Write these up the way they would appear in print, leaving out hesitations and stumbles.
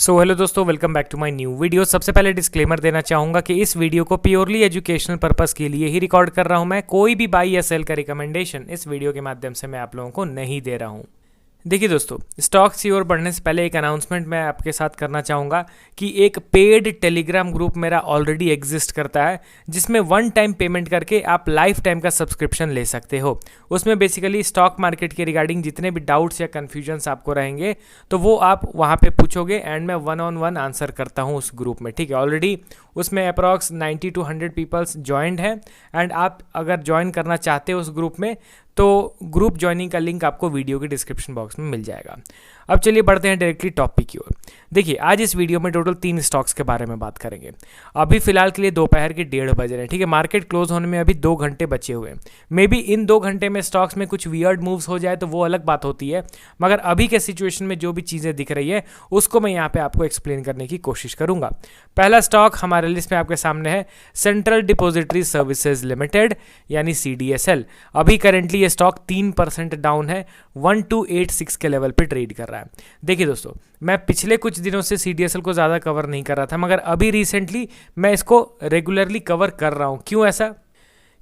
सो hello दोस्तों, welcome back to my new video. सबसे पहले डिस्क्लेमर देना चाहूँगा कि इस वीडियो को प्योरली एजुकेशनल पर्पस के लिए ही रिकॉर्ड कर रहा हूँ। मैं कोई भी बाई या सेल का रिकमेंडेशन इस वीडियो के माध्यम से मैं आप लोगों को नहीं दे रहा हूँ। देखिए दोस्तों, स्टॉक्स की ओर बढ़ने से पहले एक अनाउंसमेंट मैं आपके साथ करना चाहूँगा कि एक पेड टेलीग्राम ग्रुप मेरा ऑलरेडी एग्जिस्ट करता है, जिसमें वन टाइम पेमेंट करके आप लाइफ टाइम का सब्सक्रिप्शन ले सकते हो। उसमें बेसिकली स्टॉक मार्केट के रिगार्डिंग जितने भी डाउट्स या कन्फ्यूजन्स आपको रहेंगे तो वो आप वहाँ पे पूछोगे एंड मैं 1-on-1 आंसर करता हूँ उस ग्रुप में। ठीक है, ऑलरेडी उसमें अप्रॉक्स 90 to 100 पीपल्स ज्वाइंड हैं एंड आप अगर ज्वाइन करना चाहते हो उस ग्रुप में तो ग्रुप ज्वाइनिंग का लिंक आपको वीडियो के डिस्क्रिप्शन बॉक्स में मिल जाएगा। अब चलिए बढ़ते हैं डायरेक्टली टॉपिक की ओर। देखिए, आज इस वीडियो में टोटल 3 स्टॉक्स के बारे में बात करेंगे। अभी फिलहाल के लिए दोपहर के 1:30 बज रहे हैं। ठीक है, मार्केट क्लोज होने में अभी 2 घंटे बचे हुए हैं। मे बी इन 2 घंटे में स्टॉक्स में कुछ वियर्ड मूव्स हो जाए तो वो अलग बात होती है, मगर अभी के सिचुएशन में जो भी चीज़ें दिख रही है उसको मैं यहाँ पे आपको एक्सप्लेन करने की कोशिश करूँगा। पहला स्टॉक हमारे लिस्ट में आपके सामने है सेंट्रल डिपॉजिटरी सर्विसेज लिमिटेड यानी CDSL। अभी करेंटली ये स्टॉक 3% डाउन है, 1286 के लेवल पे ट्रेड कर रहा है। देखिए दोस्तों, मैं पिछले कुछ दिनों से CDSL को ज़्यादा कवर नहीं कर रहा था, मगर अभी रिसेंटली मैं इसको रेगुलरली कवर कर रहा हूँ। क्यों ऐसा?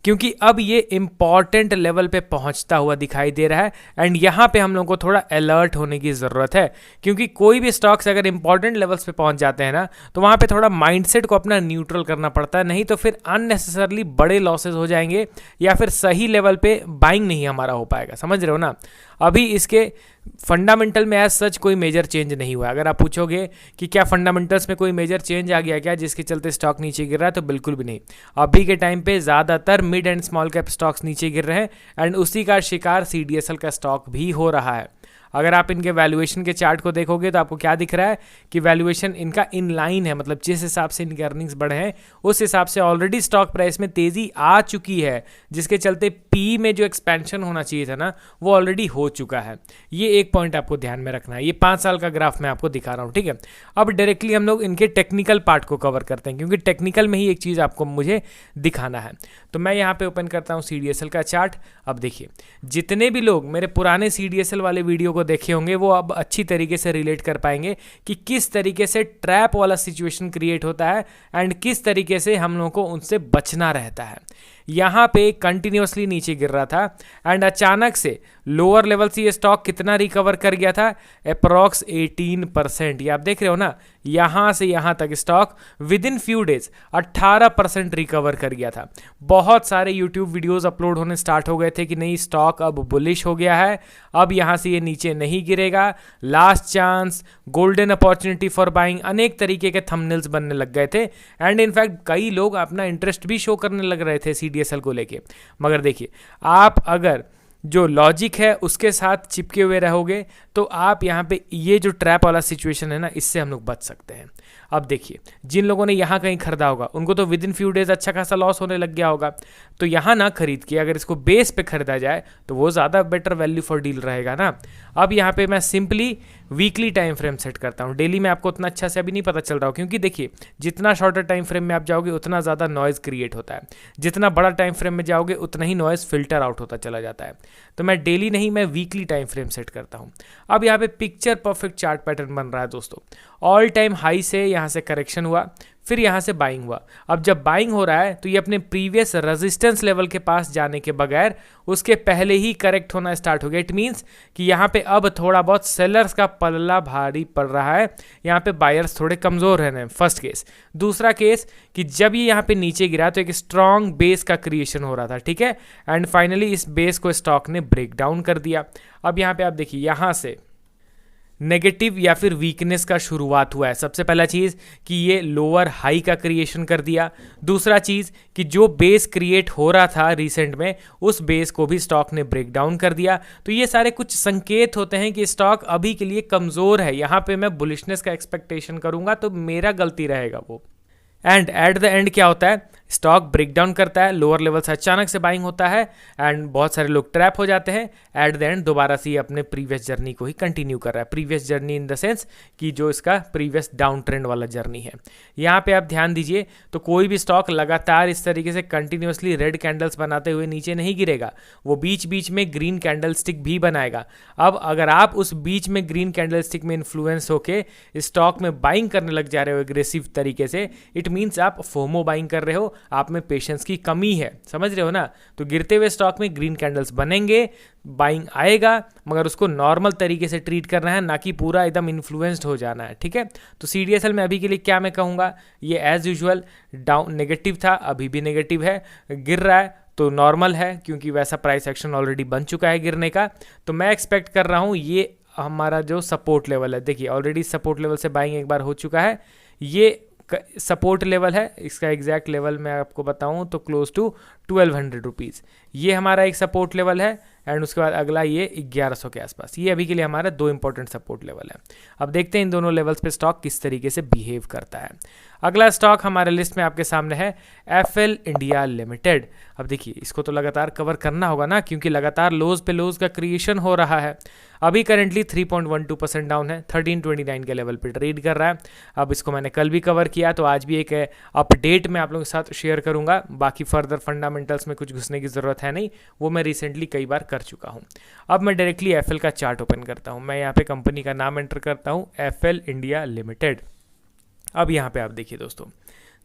क्योंकि अब ये इंपॉर्टेंट लेवल पे पहुंचता हुआ दिखाई दे रहा है एंड यहाँ पे हम लोगों को थोड़ा अलर्ट होने की ज़रूरत है, क्योंकि कोई भी स्टॉक्स अगर इंपॉर्टेंट लेवल्स पे पहुंच जाते हैं ना तो वहाँ पे थोड़ा माइंडसेट को अपना न्यूट्रल करना पड़ता है, नहीं तो फिर अननेसेसरली बड़े लॉसेस हो जाएंगे या फिर सही लेवल पे बाइंग नहीं हमारा हो पाएगा। समझ रहे हो ना? अभी इसके फंडामेंटल में एज सच कोई मेजर चेंज नहीं हुआ है। अगर आप पूछोगे कि क्या फंडामेंटल्स में कोई मेजर चेंज आ गया क्या जिसके चलते स्टॉक नीचे गिर रहा है, तो बिल्कुल भी नहीं। अभी के टाइम पे ज़्यादातर mid and small cap stocks नीचे गिर रहे हैं एंड उसी का शिकार CDSL का स्टॉक भी हो रहा है। अगर आप इनके वैल्यूएशन के चार्ट को देखोगे तो आपको क्या दिख रहा है कि वैल्यूएशन इनका इन लाइन है, मतलब जिस हिसाब से इनके अर्निंग्स बढ़े हैं उस हिसाब से ऑलरेडी स्टॉक प्राइस में तेज़ी आ चुकी है, जिसके चलते पी में जो एक्सपेंशन होना चाहिए था ना वो ऑलरेडी हो चुका है। ये एक पॉइंट आपको ध्यान में रखना है। ये 5 साल का ग्राफ मैं आपको दिखा रहा हूँ। ठीक है, अब डायरेक्टली हम लोग इनके टेक्निकल पार्ट को कवर करते हैं, क्योंकि टेक्निकल में ही एक चीज़ आपको मुझे दिखाना है। तो मैं यहाँ पे ओपन करता हूँ CDSL का चार्ट। अब देखिए, जितने भी लोग मेरे पुराने CDSL वाले वीडियो को देखे होंगे वो अब अच्छी तरीके से रिलेट कर पाएंगे कि किस तरीके से ट्रैप वाला सिचुएशन क्रिएट होता है एंड किस तरीके से हम लोगों को उनसे बचना रहता है। यहाँ पे कंटिन्यूसली नीचे गिर रहा था एंड अचानक से लोअर लेवल से ये स्टॉक कितना रिकवर कर गया था? अप्रॉक्स 18%। ये आप देख रहे हो ना, यहाँ से यहाँ तक stock with in few days 18% recover कर गया था। बहुत सारे यूट्यूब वीडियोस अपलोड होने स्टार्ट हो गए थे कि नहीं, स्टॉक अब बुलिश हो गया है, अब यहाँ से ये नीचे नहीं गिरेगा, last chance, golden opportunity for buying, अनेक तरीके के थंबनेल्स बनने लग गए थे एंड इनफैक्ट कई लोग अपना इंटरेस्ट भी शो करने लग रहे थे CDSL को लेके। मगर देखिए, आप अगर जो लॉजिक है उसके साथ चिपके हुए रहोगे तो आप यहाँ पे ये जो ट्रैप वाला सिचुएशन है ना, इससे हम लोग बच सकते हैं। अब देखिए, जिन लोगों ने यहाँ कहीं खरीदा होगा उनको तो विद इन फ्यू डेज अच्छा खासा लॉस होने लग गया होगा, तो यहाँ ना खरीद के अगर इसको बेस पे खरीदा जाए तो वो ज़्यादा बेटर वैल्यू फॉर डील रहेगा ना। अब यहाँ पे मैं simply weekly time frame set करता हूँ। डेली में आपको उतना अच्छा से अभी नहीं पता चल रहा हो, क्योंकि देखिए, जितना शॉर्टर टाइम फ्रेम में आप जाओगे उतना ज़्यादा नॉइज़ क्रिएट होता है, जितना बड़ा टाइम फ्रेम में जाओगे उतना ही नॉइज़ फिल्टर आउट होता चला जाता है। तो मैं डेली नहीं, मैं वीकली टाइम फ्रेम सेट करता हूँ। अब यहाँ पे पिक्चर परफेक्ट चार्ट पैटर्न बन रहा है दोस्तों। ऑल टाइम हाई से यहाँ से करेक्शन हुआ, फिर यहाँ से बाइंग हुआ। अब जब बाइंग हो रहा है तो ये अपने प्रीवियस रेजिस्टेंस लेवल के पास जाने के बगैर उसके पहले ही करेक्ट होना स्टार्ट हो गया। इट मीन्स कि यहाँ पे अब थोड़ा बहुत सेलर्स का पल्ला भारी पड़ रहा है, यहाँ पे बायर्स थोड़े कमज़ोर रहने हैं। First case. दूसरा केस कि जब ये यहाँ पे नीचे गिरा तो एक स्ट्रॉन्ग बेस का क्रिएशन हो रहा था। ठीक है, एंड फाइनली इस बेस को स्टॉक ने ब्रेक डाउन कर दिया। अब यहाँ पे आप देखिए, यहाँ से नेगेटिव या फिर वीकनेस का शुरुआत हुआ है। सबसे पहला चीज़ कि ये लोअर हाई का क्रिएशन कर दिया। दूसरा चीज़ कि जो बेस क्रिएट हो रहा था रिसेंट में उस बेस को भी स्टॉक ने ब्रेक डाउन कर दिया। तो ये सारे कुछ संकेत होते हैं कि स्टॉक अभी के लिए कमज़ोर है। यहाँ पे मैं बुलिशनेस का एक्सपेक्टेशन करूँगा तो मेरा गलती रहेगा वो। एंड एट द एंड क्या होता है, स्टॉक ब्रेक डाउन करता है, लोअर लेवल से अचानक से बाइंग होता है एंड बहुत सारे लोग ट्रैप हो जाते हैं। एट द एंड दोबारा से ये अपने प्रीवियस जर्नी को ही कंटिन्यू कर रहा है, previous journey in the sense कि जो इसका प्रीवियस डाउन ट्रेंड वाला जर्नी है। यहाँ पे आप ध्यान दीजिए तो कोई भी स्टॉक लगातार इस तरीके से कंटिन्यूसली रेड कैंडल्स बनाते हुए नीचे नहीं गिरेगा, वो बीच बीच में ग्रीन कैंडल स्टिक भी बनाएगा। अब अगर आप उस बीच में ग्रीन कैंडल स्टिक में इन्फ्लुएंस होके स्टॉक में बाइंग करने लग जा रहे हो एग्रेसिव तरीके से, इट मीन्स आप फोमो बाइंग कर रहे हो, आप में पेशेंस की कमी है, समझ रहे हो ना। तो गिरते हुए स्टॉक में ग्रीन कैंडल्स बनेंगे, बाइंग आएगा, मगर उसको नॉर्मल तरीके से ट्रीट करना है, ना कि पूरा एकदम इन्फ्लुएंस्ड हो जाना है, ठीक है। तो CDSL में अभी के लिए क्या मैं कहूँगा, ये एज यूजुअल डाउन नेगेटिव था, अभी भी नेगेटिव है, गिर रहा है तो नॉर्मल है क्योंकि वैसा प्राइस एक्शन ऑलरेडी बन चुका है गिरने का। तो मैं एक्सपेक्ट कर रहा हूँ ये हमारा जो सपोर्ट लेवल है, देखिए ऑलरेडी सपोर्ट लेवल से बाइंग एक बार हो चुका है, ये सपोर्ट लेवल है, इसका एग्जैक्ट लेवल मैं आपको बताऊं तो क्लोज टू 1200 रुपीज़, ये हमारा एक सपोर्ट लेवल है। एंड उसके बाद अगला ये 1100 के आसपास, ये अभी के लिए हमारा 2 इंपॉर्टेंट सपोर्ट लेवल है। अब देखते हैं इन दोनों लेवल्स पे स्टॉक किस तरीके से बिहेव करता है। अगला स्टॉक हमारे लिस्ट में आपके सामने है FL इंडिया लिमिटेड। अब देखिए इसको तो लगातार कवर करना होगा ना, क्योंकि लगातार लोज पे लोज का क्रिएशन हो रहा है। अभी करेंटली 3.12% डाउन है, 1329 के लेवल पे ट्रेड कर रहा है। अब इसको मैंने कल भी कवर किया, तो आज भी एक अपडेट मैं आप लोगों के साथ शेयर करूंगा। बाकी फर्दर फंडामेंटल्स में कुछ घुसने की ज़रूरत है नहीं, वो मैं रिसेंटली कई बार कर चुका हूं। अब मैं डायरेक्टली FL का चार्ट ओपन करता हूं, मैं यहाँ पे कंपनी का नाम एंटर करता हूं, FL इंडिया लिमिटेड। अब यहाँ पे आप देखिए दोस्तों,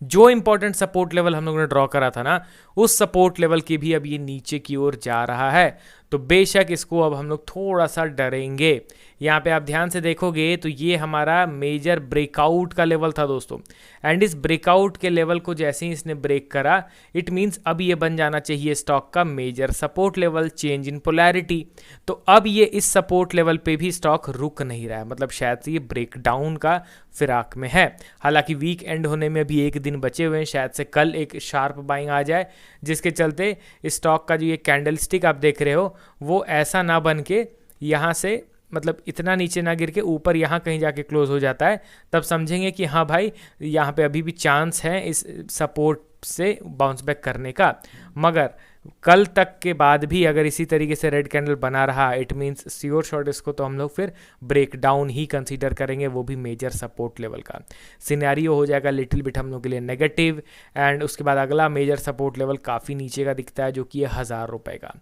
जो इंपॉर्टेंट सपोर्ट लेवल हम लोगों ने ड्रॉ करा था ना, उस सपोर्ट लेवल की भी अब ये नीचे की ओर जा रहा है, तो बेशक इसको अब हम लोग थोड़ा सा डरेंगे। यहाँ पे आप ध्यान से देखोगे तो ये हमारा मेजर ब्रेकआउट का लेवल था दोस्तों, एंड इस ब्रेकआउट के लेवल को जैसे ही इसने ब्रेक करा, इट मीन्स अब ये बन जाना चाहिए स्टॉक का major support level, change in polarity. तो अब ये इस सपोर्ट लेवल पे भी स्टॉक रुक नहीं रहा है, मतलब शायद से ये ब्रेक डाउन का फिराक में है। हालांकि वीक एंड होने में अभी एक दिन बचे हुए हैं, शायद से कल एक शार्प बाइंग आ जाए, जिसके चलते स्टॉक का जो ये कैंडल स्टिक आप देख रहे हो वो ऐसा ना बन के यहाँ से, मतलब इतना नीचे ना गिर के ऊपर यहाँ कहीं जाके क्लोज हो जाता है, तब समझेंगे कि हाँ भाई यहाँ पे अभी भी चांस है इस सपोर्ट से बाउंस बैक करने का। मगर कल तक के बाद भी अगर इसी तरीके से रेड कैंडल बना रहा, इट मीन्स श्योर शॉट इसको तो हम लोग फिर ब्रेक डाउन ही कंसीडर करेंगे, वो भी मेजर सपोर्ट लेवल का सिनेरियो हो जाएगा लिटिल बिट हम लोग के लिए नेगेटिव। एंड उसके बाद अगला मेजर सपोर्ट लेवल काफ़ी नीचे का दिखता है, जो कि है 1000 रुपये का।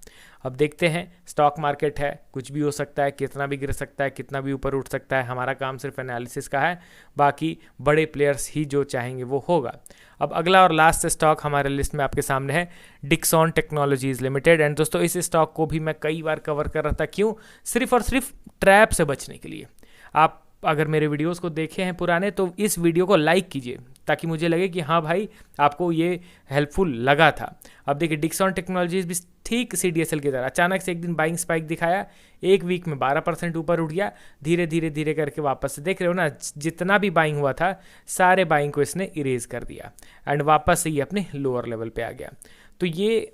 अब देखते हैं, स्टॉक मार्केट है, कुछ भी हो सकता है, कितना भी गिर सकता है, कितना भी ऊपर उठ सकता है। हमारा काम सिर्फ एनालिसिस का है, बाकी बड़े प्लेयर्स ही जो चाहेंगे वो होगा। अब अगला और लास्ट स्टॉक हमारे लिस्ट में आपके सामने है डिक्सॉन टेक्नोलॉजीज लिमिटेड। एंड दोस्तों इस स्टॉक को भी मैं कई बार कवर कर रहा था, क्यों? सिर्फ और सिर्फ ट्रैप से बचने के लिए। आप अगर मेरे वीडियोस को देखे हैं पुराने, तो इस वीडियो को लाइक कीजिए ताकि मुझे लगे कि हाँ भाई आपको ये हेल्पफुल लगा था। अब देखिए डिक्सॉन टेक्नोलॉजीज भी ठीक CDSL की तरह अचानक से एक दिन बाइंग स्पाइक दिखाया, एक वीक में 12% ऊपर उठ गया, धीरे धीरे धीरे करके वापस से देख रहे हो ना, जितना भी बाइंग हुआ था सारे बाइंग को इसने इरेज कर दिया एंड वापस से ये अपने लोअर लेवल पे आ गया। तो ये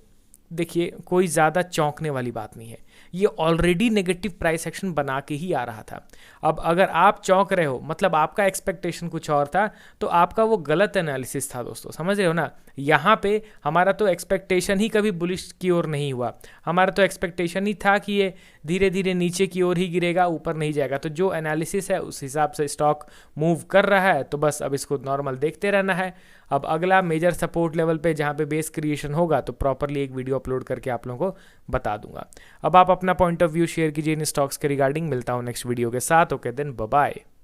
देखिए कोई ज़्यादा चौंकने वाली बात नहीं है, ये ऑलरेडी नेगेटिव प्राइस एक्शन बना के ही आ रहा था। अब अगर आप चौंक रहे हो, मतलब आपका एक्सपेक्टेशन कुछ और था, तो आपका वो गलत एनालिसिस था दोस्तों, समझ रहे हो ना। यहाँ पे हमारा तो एक्सपेक्टेशन ही कभी बुलिश की ओर नहीं हुआ, हमारा तो एक्सपेक्टेशन ही था कि ये धीरे धीरे नीचे की ओर ही गिरेगा, ऊपर नहीं जाएगा। तो जो एनालिसिस है उस हिसाब से स्टॉक मूव कर रहा है, तो बस अब इसको नॉर्मल देखते रहना है। अब अगला मेजर सपोर्ट लेवल पे जहाँ पे बेस क्रिएशन होगा, तो प्रॉपरली एक वीडियो अपलोड करके आप लोगों को बता दूंगा। अब आप अपना पॉइंट ऑफ व्यू शेयर कीजिए इन स्टॉक्स के रिगार्डिंग। मिलता हूँ नेक्स्ट वीडियो के साथ। Okay then, bye bye.